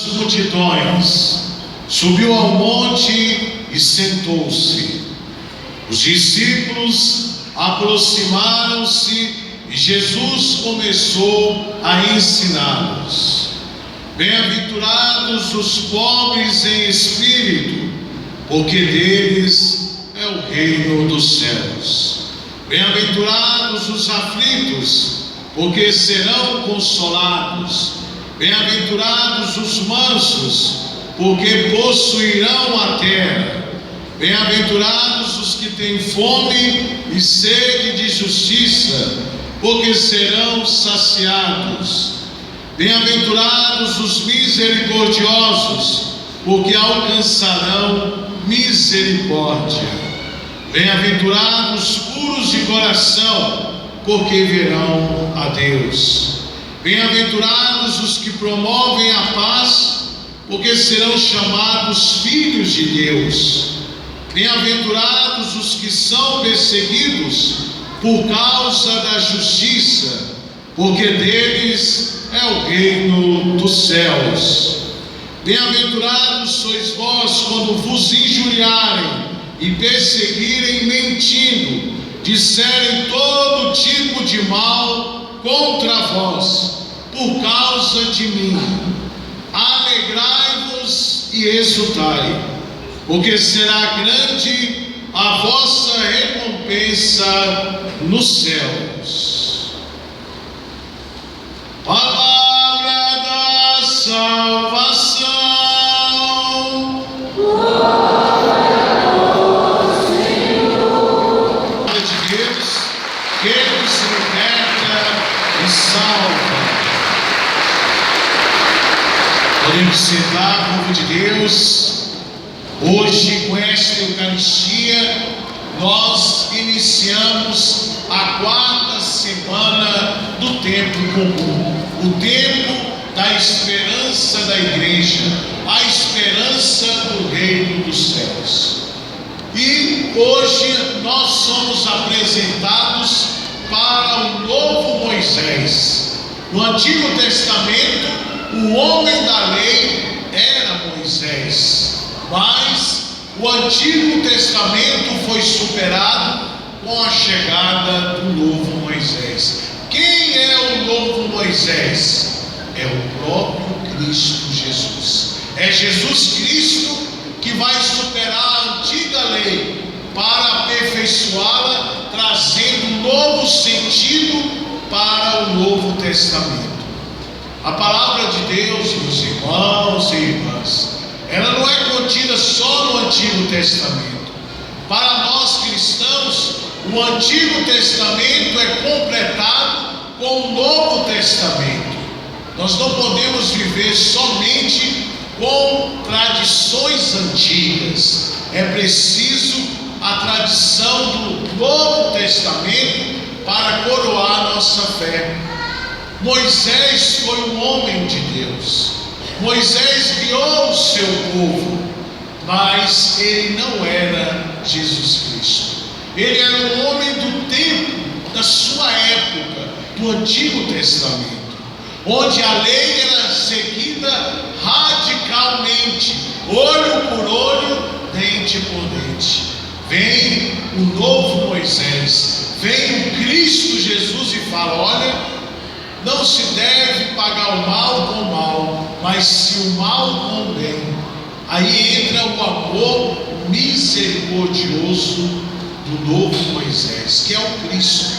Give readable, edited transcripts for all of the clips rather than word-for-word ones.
Multidões, subiu ao monte e sentou-se. Os discípulos aproximaram-se e Jesus começou a ensiná-los. Bem-aventurados os pobres em espírito, porque deles é o reino dos céus. Bem-aventurados os aflitos, porque serão consolados. Bem-aventurados os mansos, porque possuirão a terra. Bem-aventurados os que têm fome e sede de justiça, porque serão saciados. Bem-aventurados os misericordiosos, porque alcançarão misericórdia. Bem-aventurados puros de coração, porque verão a Deus. Bem-aventurados os que promovem a paz, porque serão chamados filhos de Deus. Bem-aventurados os que são perseguidos por causa da justiça, porque deles é o reino dos céus. Bem-aventurados sois vós quando vos injuriarem e perseguirem mentindo, disserem todo tipo de mal contra vós, por causa de mim. Alegrai-vos e exultai, porque será grande a vossa recompensa nos céus. Palavra da salvação. Glória ao Senhor. Glória de Deus, que nos liberta e salva. Podemos sentar, povo de Deus. Hoje, com esta Eucaristia, nós iniciamos a 4ª semana do tempo comum, o tempo da esperança da igreja, a esperança do reino dos céus. E hoje nós somos apresentados para o novo Moisés. No Antigo Testamento, o homem da lei era Moisés, mas o Antigo Testamento foi superado com a chegada do novo Moisés. Quem é o novo Moisés? É o próprio Cristo Jesus. É Jesus Cristo que vai superar a antiga lei para aperfeiçoá-la, trazendo um novo sentido para o Novo Testamento. A palavra de Deus, meus irmãos e irmãs, ela não é contida só no Antigo Testamento. Para nós cristãos, o Antigo Testamento é completado com o Novo Testamento. Nós não podemos viver somente com tradições antigas. É preciso a tradição do Novo Testamento para coroar nossa fé. Moisés foi um homem de Deus. Moisés guiou o seu povo, mas ele não era Jesus Cristo. Ele era um homem do tempo, da sua época, do Antigo Testamento, onde a lei era seguida radicalmente, olho por olho, dente por dente. Vem o novo Moisés, vem o Cristo Jesus e fala: olha, não se deve pagar o mal com o mal, mas se o mal com o bem. Aí entra o amor misericordioso do novo Moisés, que é o Cristo.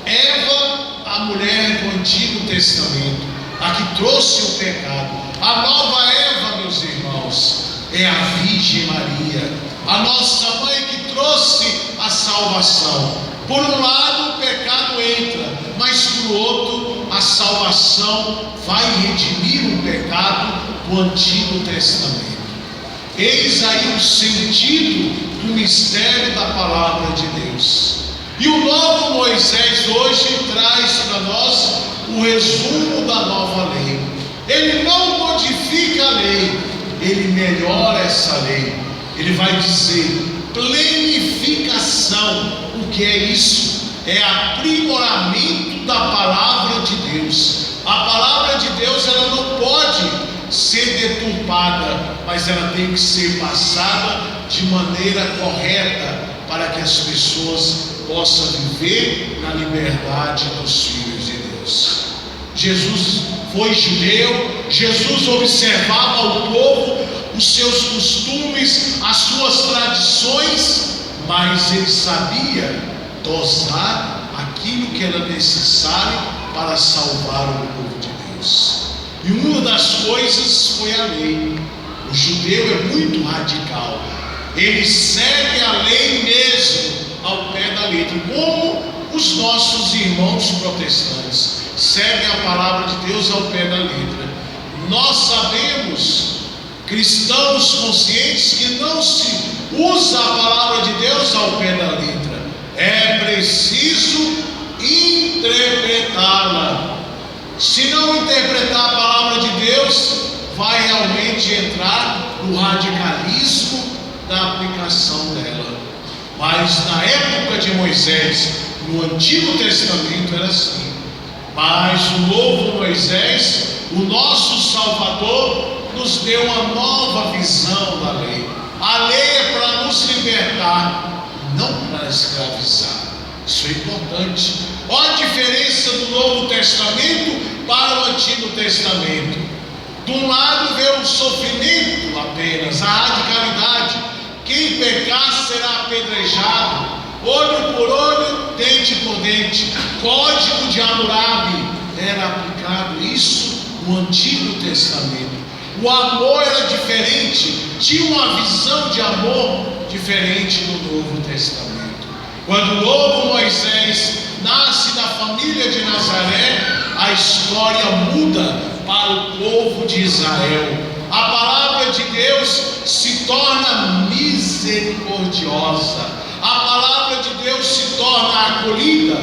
Eva, a mulher do Antigo Testamento, a que trouxe o pecado. A nova Eva, meus irmãos, é a Virgem Maria, a nossa mãe que trouxe a salvação. Por um lado o pecado entra, mas por outro a salvação vai redimir o pecado do Antigo Testamento. Eis aí o sentido do mistério da palavra de Deus. E o novo Moisés hoje traz para nós o resumo da nova lei. Ele não modifica a lei, ele melhora essa lei. Ele vai dizer plenificação. O que é isso? É aprimoramento da palavra de Deus. A palavra de Deus, ela não pode limpada, mas ela tem que ser passada de maneira correta, para que as pessoas possam viver na liberdade dos filhos de Deus. Jesus foi judeu, Jesus observava o povo, os seus costumes, as suas tradições, mas ele sabia dosar aquilo que era necessário para salvar o povo de Deus. E uma das coisas foi a lei. O judeu é muito radical, ele segue a lei mesmo ao pé da letra, como os nossos irmãos protestantes seguem a palavra de Deus ao pé da letra. Nós sabemos, cristãos conscientes, que não se usa a palavra de Deus ao pé da letra, é preciso interpretá-la. Se não interpretar a palavra de Deus, vai realmente entrar no radicalismo da aplicação dela. Mas na época de Moisés, no Antigo Testamento era assim. Mas o novo Moisés, o nosso Salvador, nos deu uma nova visão da lei. A lei é para nos libertar, não para escravizar. Isso é importante. Olha a diferença do Novo Testamento para o Antigo Testamento. De um lado vê o sofrimento apenas, a radicalidade. Quem pecar será apedrejado, olho por olho, dente por dente. Código de Hammurabi era aplicado isso no Antigo Testamento. O amor era diferente, tinha uma visão de amor diferente no Novo Testamento. Quando o novo Moisés nasce da família de Nazaré, a história muda para o povo de Israel. A palavra de Deus se torna misericordiosa. A palavra de Deus se torna acolhida.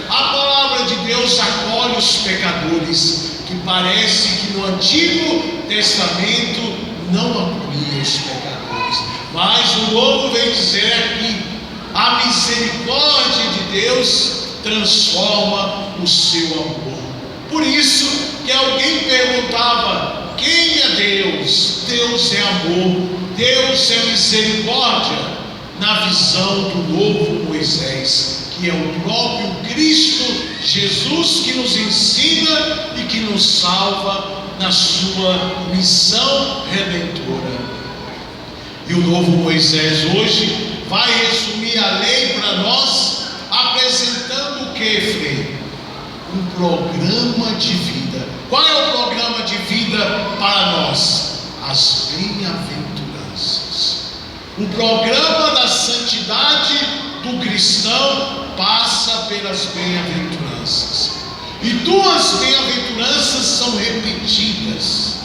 A palavra de Deus acolhe os pecadores, que parece que no Antigo Testamento não acolhia os pecadores. Mas o Novo vem dizer aqui, a misericórdia de Deus transforma o seu amor. Por isso que alguém perguntava: quem é Deus? Deus é amor, Deus é misericórdia. Na visão do novo Moisés, que é o próprio Cristo Jesus, que nos ensina e que nos salva na sua missão redentora. E o novo Moisés hoje vai resumir a lei para nós, apresentando o que, Frei? Um programa de vida. Qual é o programa de vida para nós? As bem-aventuranças. O programa da santidade do cristão passa pelas bem-aventuranças. E duas bem-aventuranças são repetidas.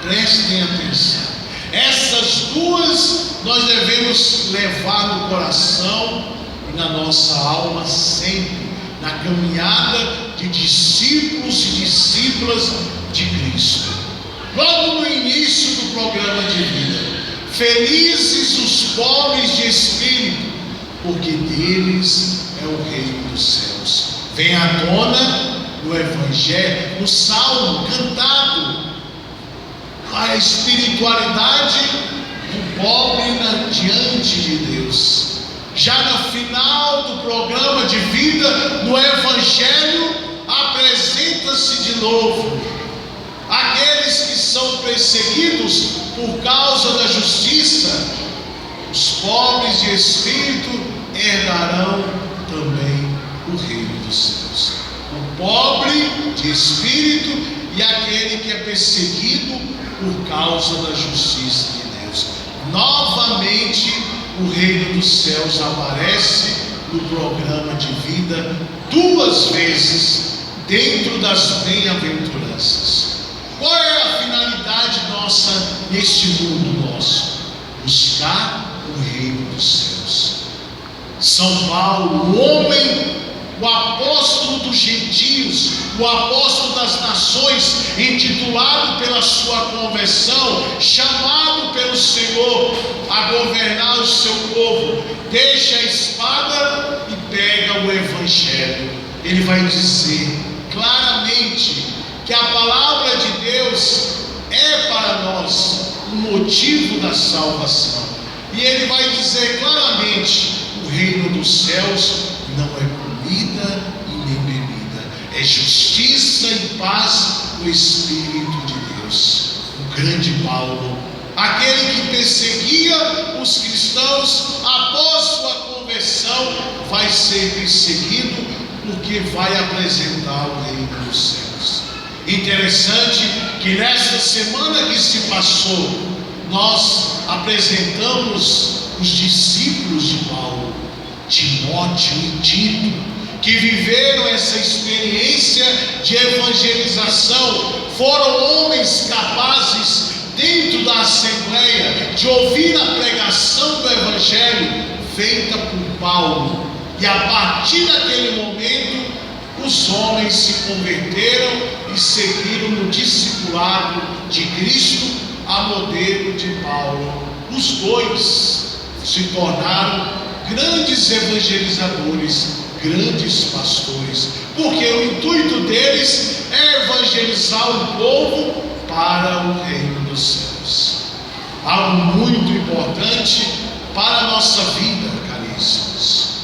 Prestem atenção. Essas duas nós devemos levar no coração e na nossa alma sempre, na caminhada de discípulos e discípulas de Cristo. Logo no início do programa de vida: felizes os pobres de espírito, porque deles é o reino dos céus. Vem à tona no Evangelho, no Salmo cantado, a espiritualidade do pobre diante de Deus. Já no final do programa de vida, no Evangelho, apresenta-se de novo aqueles que são perseguidos por causa da justiça. Os pobres de espírito herdarão também o reino dos céus. O pobre de espírito e aquele que é perseguido por causa da justiça de Deus. Novamente, o reino dos céus aparece no programa de vida duas vezes dentro das bem-aventuranças. Qual é a finalidade nossa neste mundo nosso? Buscar o reino dos céus. São Paulo, o homem, o apóstolo dos gentios, o apóstolo das nações, intitulado pela sua conversão, chamado pelo Senhor a governar o seu povo, deixa a espada e pega o Evangelho. Ele vai dizer claramente que a palavra de Deus é para nós um motivo da salvação. E ele vai dizer claramente: o reino dos céus não é comida e nem bebida, é justiça e paz no Espírito de Deus. O grande Paulo, aquele que perseguia os cristãos após sua conversão, vai ser perseguido porque vai apresentar o reino dos céus. Interessante que nesta semana que se passou, nós apresentamos os discípulos de Paulo, Timóteo e Tito, que viveram essa experiência de evangelização. Foram homens capazes, dentro da assembleia, de ouvir a pregação do evangelho feita por Paulo, e a partir daquele momento os homens se converteram e seguiram no discipulado de Cristo a modelo de Paulo. Os dois se tornaram grandes evangelizadores, grandes pastores, porque o intuito deles é evangelizar o povo para o reino dos céus. Algo muito importante para a nossa vida, caríssimos.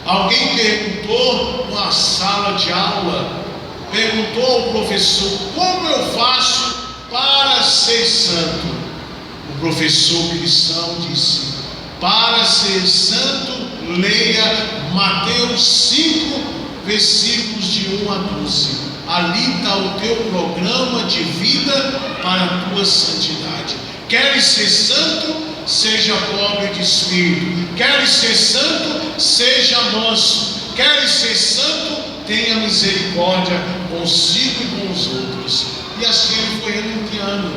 Alguém perguntou numa sala de aula, perguntou ao professor: como eu faço para ser santo? O professor cristão disse: para ser santo, leia Mateus 5, versículos de 1 a 12. Ali está o teu programa de vida para a tua santidade. Queres ser santo? Seja pobre de espírito. Queres ser santo? Seja manso. Queres ser santo? Tenha misericórdia consigo e com os outros. E assim ele foi enunciando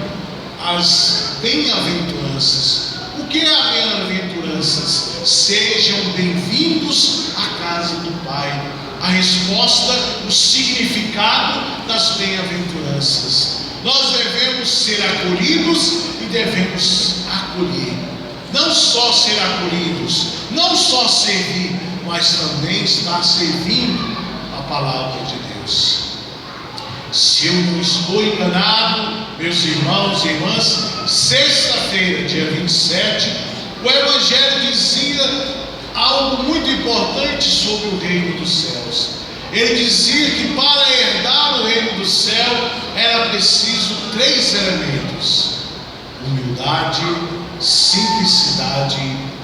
as bem-aventuranças. O que é a bem-aventuranças? Sejam bem-vindos à casa do Pai. A resposta, o significado das bem-aventuranças. Nós devemos ser acolhidos e devemos acolher. Não só ser acolhidos, não só servir, mas também estar servindo a palavra de Deus. Se eu não estou enganado, meus irmãos e irmãs, sexta-feira, dia 27, o Evangelho dizia algo muito importante sobre o reino dos céus. Ele dizia que para herdar o reino do céu era preciso 3 elementos: humildade, simplicidade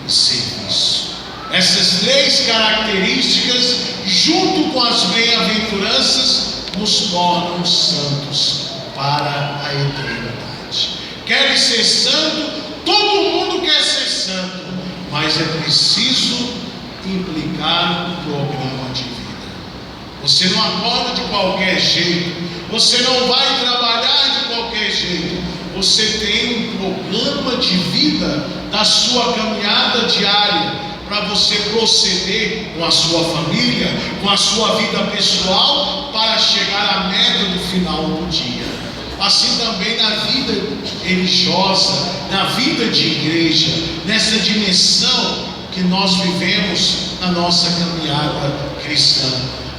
e serviço. Essas 3 características, junto com as bem-aventuranças, nos tornam santos para a eternidade. Queres ser santo? Todo mundo quer ser santo, mas é preciso implicar um programa de vida. Você não acorda de qualquer jeito, você não vai trabalhar de qualquer jeito. Você tem um programa de vida da sua caminhada diária, para você proceder com a sua família, com a sua vida pessoal, para chegar à meta do final do dia. Assim também na vida religiosa, na vida de igreja, nessa dimensão que nós vivemos na nossa caminhada cristã.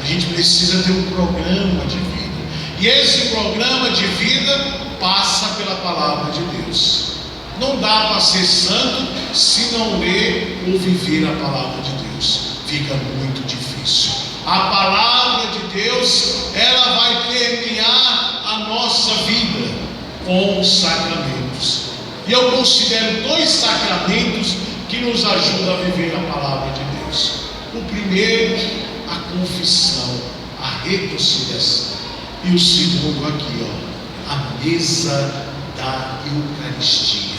A gente precisa ter um programa de vida. E esse programa de vida passa pela palavra de Deus. Não dá para ser santo se não ler ou viver a palavra de Deus. Fica muito difícil. A palavra de Deus, ela vai permear a nossa vida com os sacramentos. E eu considero 2 sacramentos que nos ajudam a viver a palavra de Deus. O primeiro, a confissão, a reconciliação. E o segundo aqui, a mesa da Eucaristia.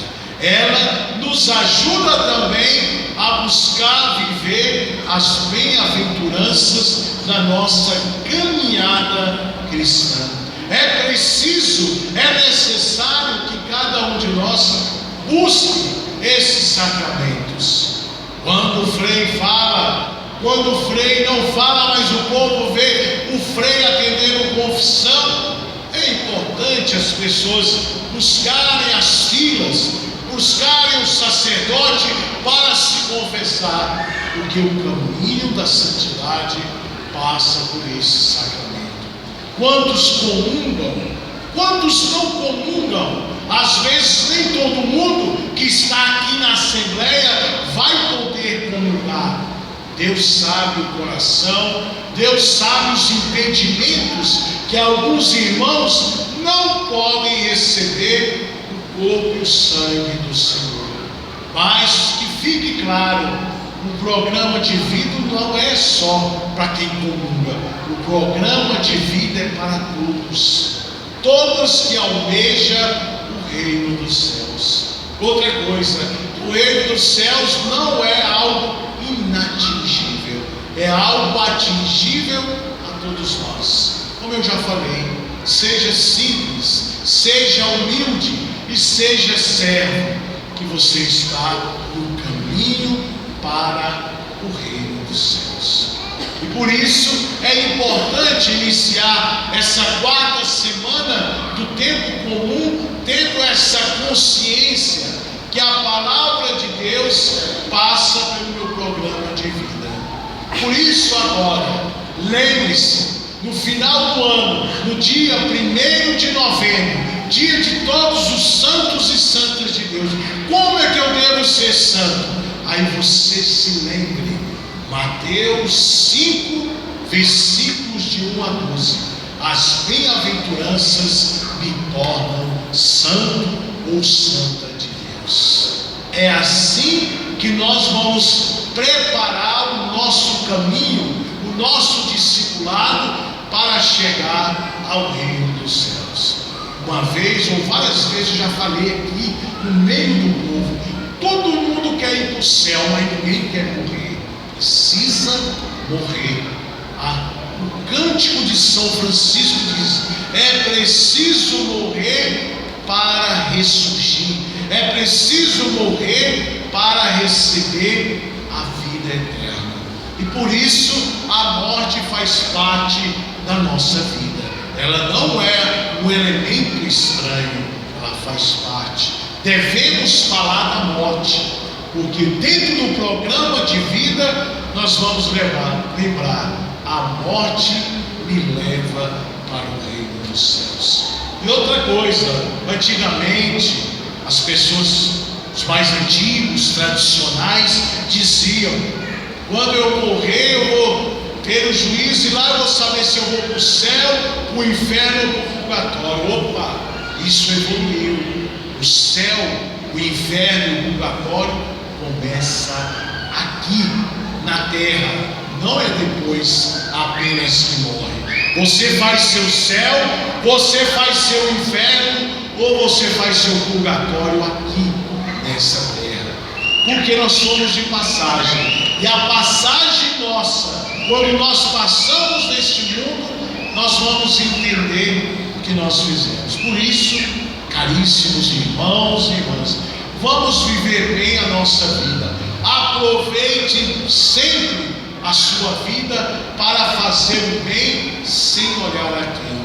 Ela nos ajuda também a buscar viver as bem-aventuranças da nossa caminhada cristã. É preciso, é necessário que cada um de nós busque esses sacramentos. Quando o Frei fala, quando o Frei não fala, mas o povo vê o Frei atendendo confissão, é importante as pessoas buscarem as filas, buscarem o sacerdote para se confessar, porque o caminho da santidade passa por esse sacramento. Quantos comungam? Quantos não comungam? Às vezes nem todo mundo que está aqui na Assembleia vai poder comungar. Deus sabe o coração, Deus sabe os impedimentos que alguns irmãos não podem receber o corpo e o sangue do Senhor. Mas que fique claro, o programa de vida não é só para quem comunga, o programa de vida é para todos que almejam o reino dos céus. Outra coisa, o reino dos céus não é algo inatingível, é algo atingível a todos nós. Como eu já falei, seja simples, seja humilde e seja servo, que você está no caminho para o reino dos céus. E por isso é importante iniciar essa 4ª semana do tempo comum, tendo essa consciência que a palavra de Deus passa pelo meu programa de vida. Por isso agora, lembre-se, no final do ano, no dia 1º de novembro, dia de todos os santos e santas de Deus, como é que eu devo ser santo? Aí você se lembre, Mateus 5, versículos de 1 a 12, as bem-aventuranças me tornam santo ou santa de Deus. É assim que nós vamos preparar o nosso caminho, o nosso discipulado para chegar ao reino dos céus. Uma vez ou várias vezes eu já falei aqui no meio do povo, todo mundo quer ir para o céu, mas ninguém quer morrer. Precisa morrer. O cântico de São Francisco diz: é preciso morrer para ressurgir, é preciso morrer para receber a vida eterna. E por isso a morte faz parte da nossa vida. Ela não é um elemento estranho, ela faz parte. Devemos falar da morte, porque dentro do programa de vida nós vamos lembrar: a morte me leva para o reino dos céus. E outra coisa, antigamente as pessoas, os mais antigos, tradicionais, diziam: quando eu morrer eu vou ter o juízo e lá eu vou saber se eu vou para o céu, para o inferno ou para o purgatório. Opa, isso evoluiu. O céu, o inferno e o purgatório começa aqui na terra, não é depois apenas que morre. Você faz seu céu, você faz seu inferno ou você faz seu purgatório aqui nessa terra, porque nós somos de passagem, e a passagem nossa, quando nós passamos neste mundo, nós vamos entender o que nós fizemos. Por isso, caríssimos irmãos e irmãs, vamos viver bem a nossa vida. Aproveite sempre a sua vida para fazer o bem sem olhar a quem,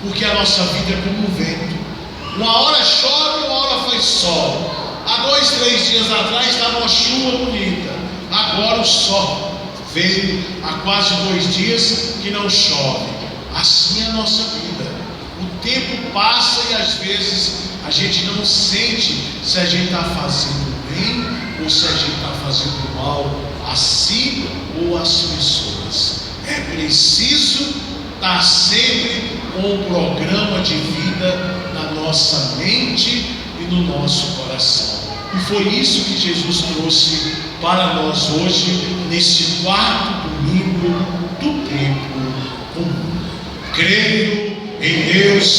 porque a nossa vida é como um vento. Uma hora chove, uma hora faz sol. Há 2, 3 dias atrás estava uma chuva bonita, agora o sol veio há quase 2 dias que não chove. Assim é a nossa vida. O tempo passa e às vezes a gente não sente se a gente está fazendo bem ou se a gente está fazendo mal a si ou às pessoas. É preciso estar sempre com um programa de vida na nossa mente e no nosso coração. E foi isso que Jesus trouxe para nós hoje, nesse 4º domingo do tempo comum. Creio em Deus